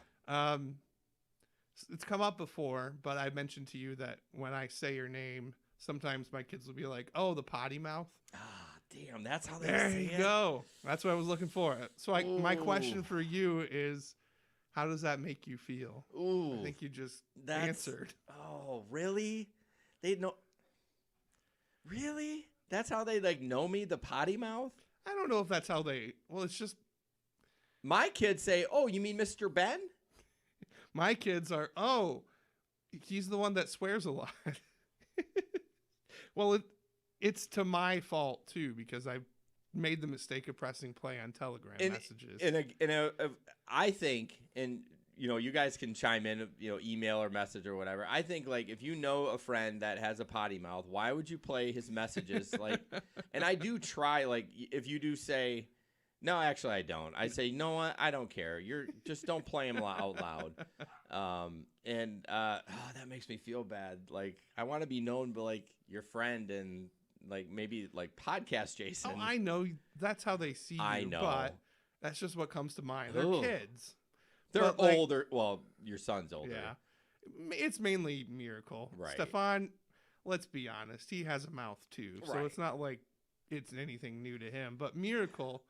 It's come up before, but I mentioned to you that when I say your name, sometimes my kids will be like, "Oh, the potty mouth." Ah, damn, that's how they There say you it. go. That's what I was looking for. So my question Ooh. for you is, how does that make you feel? Ooh, I think you just that's- answered. Oh, really? They know? Really? That's how they like know me, the potty mouth? I don't know if that's how they. Well, it's just My kids say, "Oh, you mean Mr. Ben?" my kids are. Oh, he's the one that swears a lot. Well, it's to my fault too because I made the mistake of pressing play on Telegram messages. I think, and you guys can chime in, email or message or whatever. I think like if you know a friend that has a potty mouth, why would you play his messages? Like, and I do try, like, if you do say, no, actually I don't. I say, no, what? I don't care. You're just don't play him out loud. That makes me feel bad. Like I want to be known by like your friend and like maybe like podcast Jason. Oh, I know that's how they see you. I know. But that's just what comes to mind. They're Ugh. kids. They're But, like, older. Well, your son's older. Yeah. It's mainly Miracle. Right. Stefan, let's be honest, he has a mouth too. So Right. it's not like it's anything new to him. But Miracle,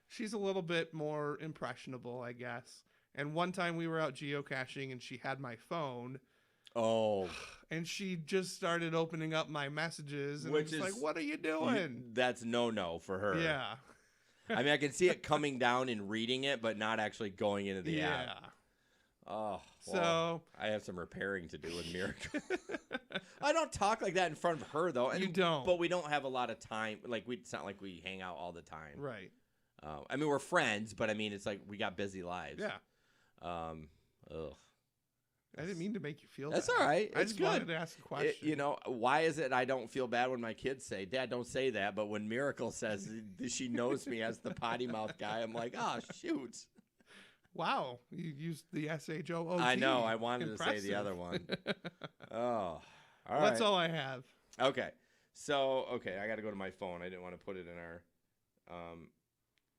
she's a little bit more impressionable, I guess. And one time we were out geocaching and she had my phone Oh, and she just started opening up my messages and Which was is- like, what are you doing? that's no for her. Yeah. I mean, I can see it coming down and reading it, but not actually going into the Yeah. app. Oh, So- well, I have some repairing to do with Miracle. I don't talk like that in front of her, though. You don't. But we don't have a lot of time. Like, it's not like we hang out all the time. Right. I mean, we're friends, but I mean, it's like we got busy lives. Yeah. Ugh. I didn't mean to make you feel That's bad. all right. I It's just wanted good. to ask a question. Why is it I don't feel bad when my kids say, Dad, don't say that. But when Miracle says she knows me as the potty mouth guy, I'm like, oh, shoot. Wow. You used the SHOOT. I know. I wanted to say the other one. Oh, all right. That's all I have. Okay. So, I got to go to my phone. I didn't want to put it in our.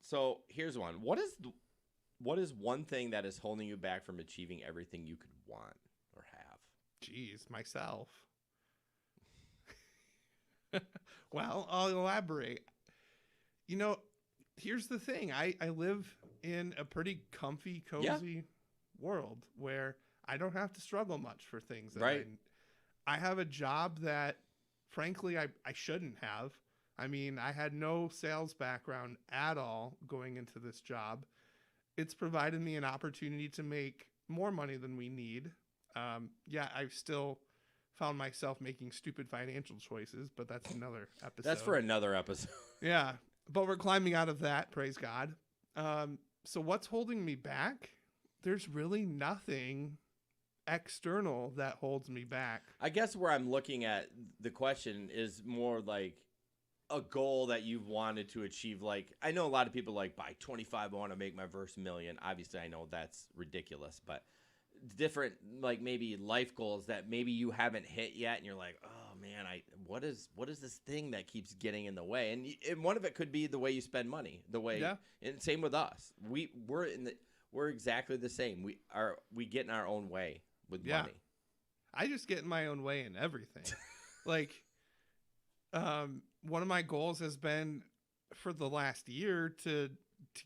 So here's one. What is one thing that is holding you back from achieving everything you could want or have? Jeez, myself. Well, I'll elaborate. Here's the thing. I live in a pretty comfy, cozy world where I don't have to struggle much for things. Right. I have a job that, frankly, I shouldn't have. I mean, I had no sales background at all going into this job. It's provided me an opportunity to make more money than we need. I still found myself making stupid financial choices, but that's another episode. That's for another episode. Yeah, but we're climbing out of that, praise God. So what's holding me back? There's really nothing external that holds me back. I guess where I'm looking at the question is more like a goal that you've wanted to achieve. Like, I know a lot of people like, by 25, I want to make my first million. Obviously, I know that's ridiculous, but different, like maybe life goals that maybe you haven't hit yet, and you're like, oh man, what is this thing that keeps getting in the way? And one of it could be the way you spend money, the way. Yeah. And same with us. We're exactly the same. We get in our own way with money. I just get in my own way in everything. Like, one of my goals has been for the last year to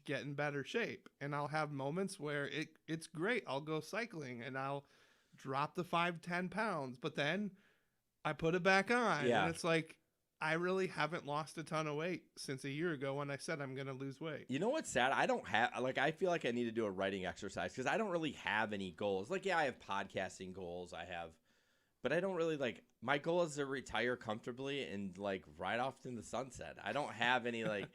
get in better shape, and I'll have moments where it's great. I'll go cycling and I'll drop the 5-10 pounds, but then I put it back on. Yeah. And it's like, I really haven't lost a ton of weight since a year ago when I said I'm going to lose weight. You know what's sad? I don't have, like, I feel like I need to do a writing exercise because I don't really have any goals. Like, yeah, I have podcasting goals. But I don't really, like, my goal is to retire comfortably and, like, ride off in the sunset. I don't have any, like,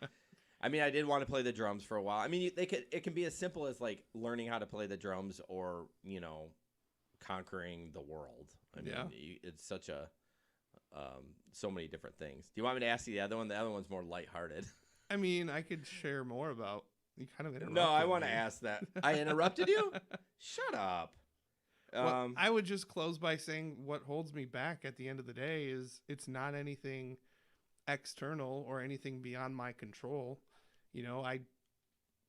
I mean, I did want to play the drums for a while. I mean, it can be as simple as, like, learning how to play the drums or, you know, conquering the world. I mean, it's such a, so many different things. Do you want me to ask you the other one? The other one's more lighthearted. I mean, I could share more about, you kind of interrupted No, I want me. to ask that. I interrupted you? Shut up. Well, I would just close by saying what holds me back at the end of the day is it's not anything external or anything beyond my control. You know,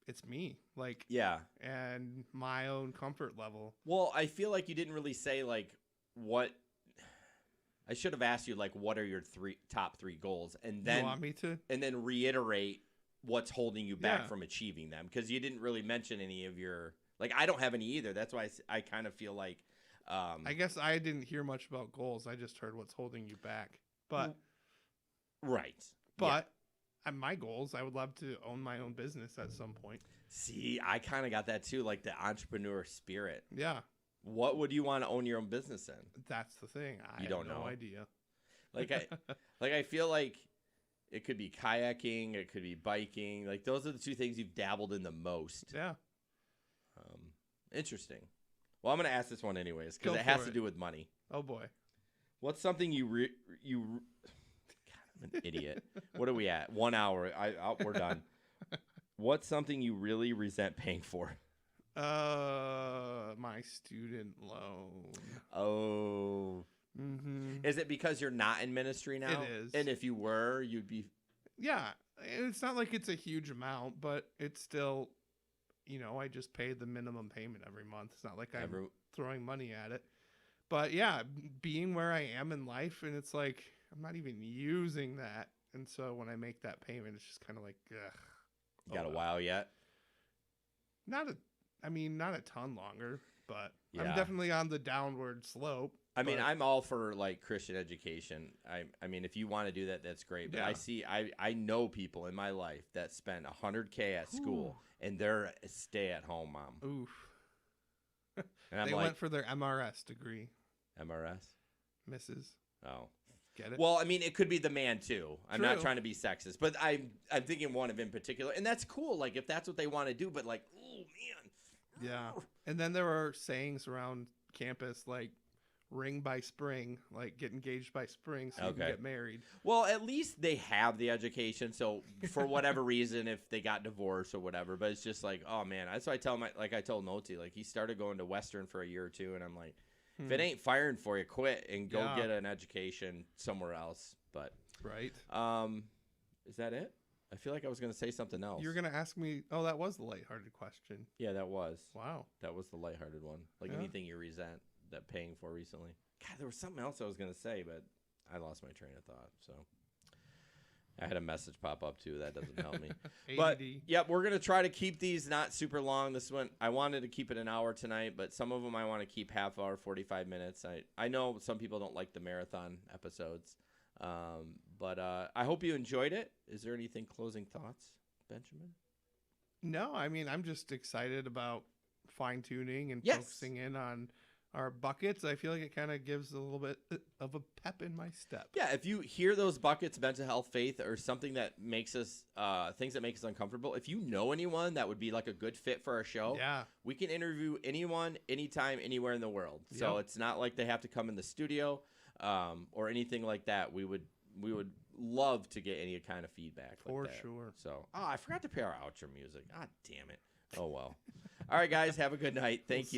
it's me, like, yeah, and my own comfort level. Well, I feel like you didn't really say, like, what. I should have asked you, like, what are your top three goals, and then You want me to? and then reiterate what's holding you back Yeah. from achieving them, because you didn't really mention any of your, like, I don't have any either. That's why I kind of feel like, I guess I didn't hear much about goals. I just heard what's holding you back. But right, my goals, I would love to own my own business at some point. See, I kind of got that too, like the entrepreneur spirit. Yeah, What would you want to own your own business in? that's the thing. I You don't have no know. idea. Like I feel like it could be kayaking, it could be biking. Like, those are the two things you've dabbled in the most. Yeah. Interesting. Well, I'm going to ask this one anyways because Go it has for to it. do with money. Oh boy. What's something God, I'm an idiot. What are we at? 1 hour. We're done. What's something you really resent paying for? My student loan. Oh. Mm-hmm. Is it because you're not in ministry now? It is. And if you were, you'd be. Yeah, it's not like it's a huge amount, but it's still, you know, I just paid the minimum payment every month. It's not like I'm throwing money at it. But yeah, being where I am in life, and it's like I'm not even using that. And so when I make that payment, it's just kind of like, ugh. Got a while yet? Not a ton longer, but Yeah. I'm definitely on the downward slope. I mean, but- I'm all for, like, Christian education. I mean, if you want to do that, that's great. But Yeah. I know people in my life that spend $100K at school and they're a stay-at-home mom. Oof. And I'm They like, went for their MRS degree, MRS? Mrs. Oh. Get it? Well, I mean, it could be the man too. I'm not True. trying to be sexist, but I'm thinking one of in particular, and that's cool. Like, if that's what they want to do, but like, oh man, Yeah. And then there are sayings around campus like ring by spring, like get engaged by spring so you can Okay. get married. Well, at least they have the education. So for whatever reason, if they got divorced or whatever, but it's just like, oh man, that's why I tell I told Noti, like, he started going to Western for a year or two, and I'm like, if it ain't firing for you, quit and go Yeah. get an education somewhere else. But Right. is that it? I feel like I was gonna say something else. You're gonna ask me, oh, that was the lighthearted question. Yeah, that was. Wow. That was the lighthearted one. Like, Yeah. anything you resent that paying for recently. God, there was something else I was going to say, but I lost my train of thought. So I had a message pop up too. That doesn't help me. But ADD. yep, we're going to try to keep these not super long. This one, I wanted to keep it an hour tonight, but some of them I want to keep half hour, 45 minutes. I know some people don't like the marathon episodes, but I hope you enjoyed it. Is there anything closing thoughts, Benjamin? No, I mean, I'm just excited about fine tuning and Yes. focusing in on our buckets, I feel like it kind of gives a little bit of a pep in my step. Yeah, if you hear those buckets, mental health, faith, or something that makes us, things that make us uncomfortable, if you know anyone that would be like a good fit for our show, Yeah. we can interview anyone, anytime, anywhere in the world. So Yep. it's not like they have to come in the studio or anything like that. We would love to get any kind of feedback. For like that. sure. So, I forgot to play our outro music. God damn it. Oh, well. All right, guys, have a good night. Thank you.